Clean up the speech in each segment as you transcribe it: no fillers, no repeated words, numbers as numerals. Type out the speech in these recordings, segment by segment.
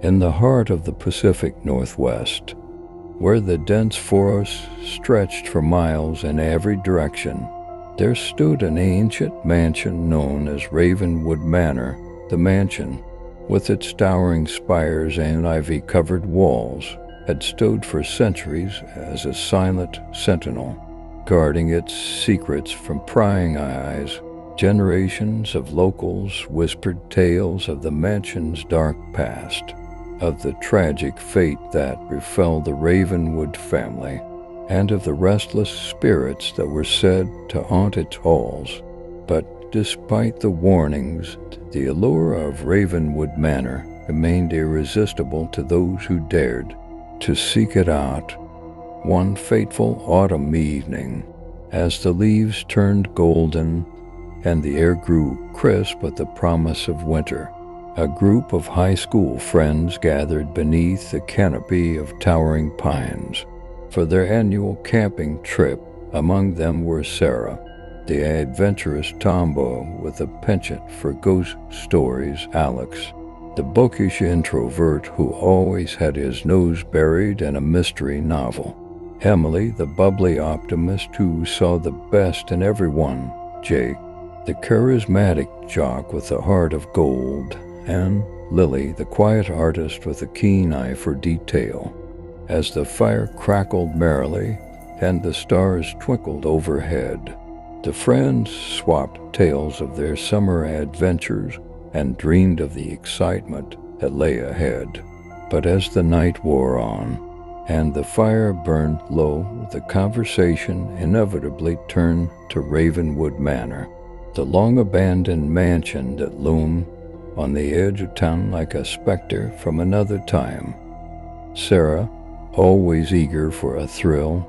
In the heart of the Pacific Northwest, where the dense forests stretched for miles in every direction, there stood an ancient mansion known as Ravenwood Manor. The mansion, with its towering spires and ivy-covered walls, had stood for centuries as a silent sentinel, guarding its secrets from prying eyes. Generations of locals whispered tales of the mansion's dark past, of the tragic fate that befell the Ravenwood family, and of the restless spirits that were said to haunt its halls. But despite the warnings, the allure of Ravenwood Manor remained irresistible to those who dared to seek it out. One fateful autumn evening, as the leaves turned golden and the air grew crisp with the promise of winter, a group of high school friends gathered beneath the canopy of towering pines for their annual camping trip. Among them were Sarah, the adventurous tomboy with a penchant for ghost stories; Alex, the bookish introvert who always had his nose buried in a mystery novel; Emily, the bubbly optimist who saw the best in everyone; Jake, the charismatic jock with a heart of gold; and Lily, the quiet artist with a keen eye for detail. As the fire crackled merrily and the stars twinkled overhead, the friends swapped tales of their summer adventures and dreamed of the excitement that lay ahead. But as the night wore on and the fire burned low, the conversation inevitably turned to Ravenwood Manor, the long-abandoned mansion that loomed on the edge of town like a specter from another time. Sarah, always eager for a thrill,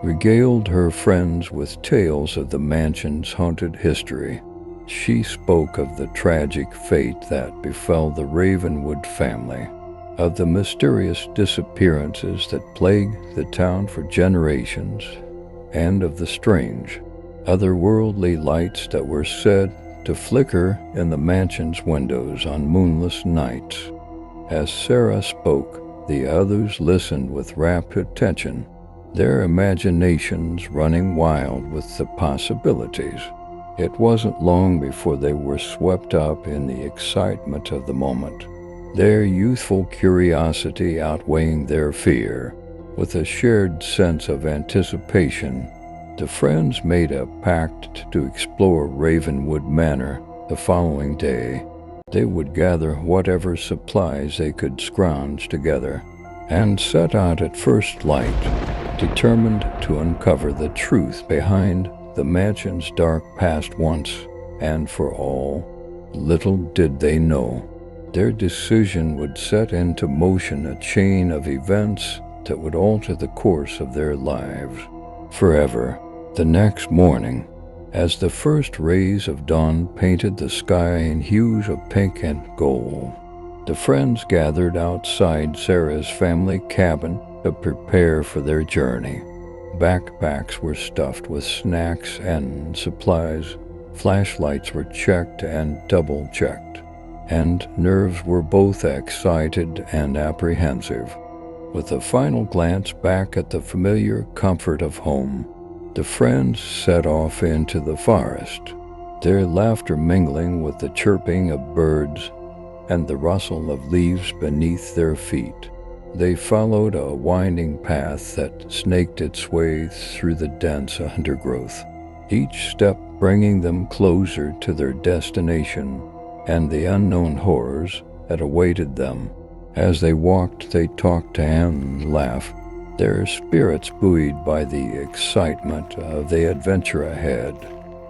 regaled her friends with tales of the mansion's haunted history. She spoke of the tragic fate that befell the Ravenwood family, of the mysterious disappearances that plagued the town for generations, and of the strange, otherworldly lights that were said to flicker in the mansion's windows on moonless nights. As Sarah spoke, the others listened with rapt attention, their imaginations running wild with the possibilities. It wasn't long before they were swept up in the excitement of the moment, their youthful curiosity outweighing their fear. With a shared sense of anticipation, the friends made a pact to explore Ravenwood Manor the following day. They would gather whatever supplies they could scrounge together and set out at first light, determined to uncover the truth behind the mansion's dark past once and for all. Little did they know, their decision would set into motion a chain of events that would alter the course of their lives forever. The next morning, as the first rays of dawn painted the sky in hues of pink and gold, the friends gathered outside Sarah's family cabin to prepare for their journey. Backpacks were stuffed with snacks and supplies, flashlights were checked and double-checked, and nerves were both excited and apprehensive. With a final glance back at the familiar comfort of home, the friends set off into the forest, their laughter mingling with the chirping of birds and the rustle of leaves beneath their feet. They followed a winding path that snaked its way through the dense undergrowth, each step bringing them closer to their destination and the unknown horrors that awaited them. As they walked, they talked and laughed, their spirits buoyed by the excitement of the adventure ahead.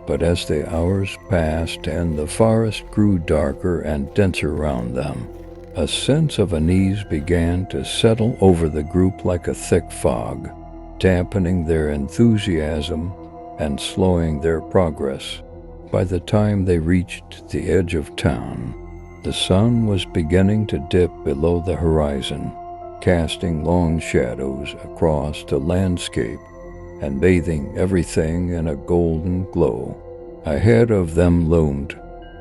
But as the hours passed and the forest grew darker and denser around them, a sense of unease began to settle over the group like a thick fog, dampening their enthusiasm and slowing their progress. By the time they reached the edge of town, the sun was beginning to dip below the horizon, casting long shadows across the landscape and bathing everything in a golden glow. Ahead of them loomed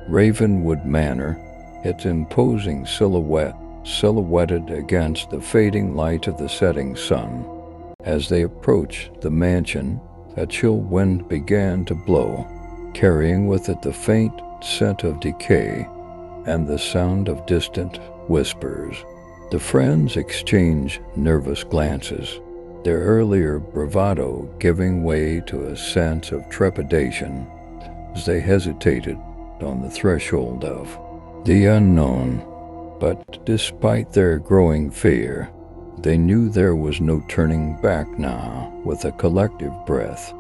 Ravenwood Manor, its imposing silhouette silhouetted against the fading light of the setting sun. As they approached the mansion, a chill wind began to blow, carrying with it the faint scent of decay and the sound of distant whispers. The friends exchanged nervous glances, their earlier bravado giving way to a sense of trepidation as they hesitated on the threshold of the unknown. But despite their growing fear, they knew there was no turning back now. With a collective breath,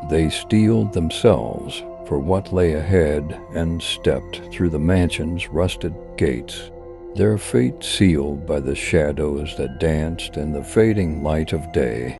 they steeled themselves for what lay ahead and stepped through the mansion's rusted gates, their fate sealed by the shadows that danced in the fading light of day.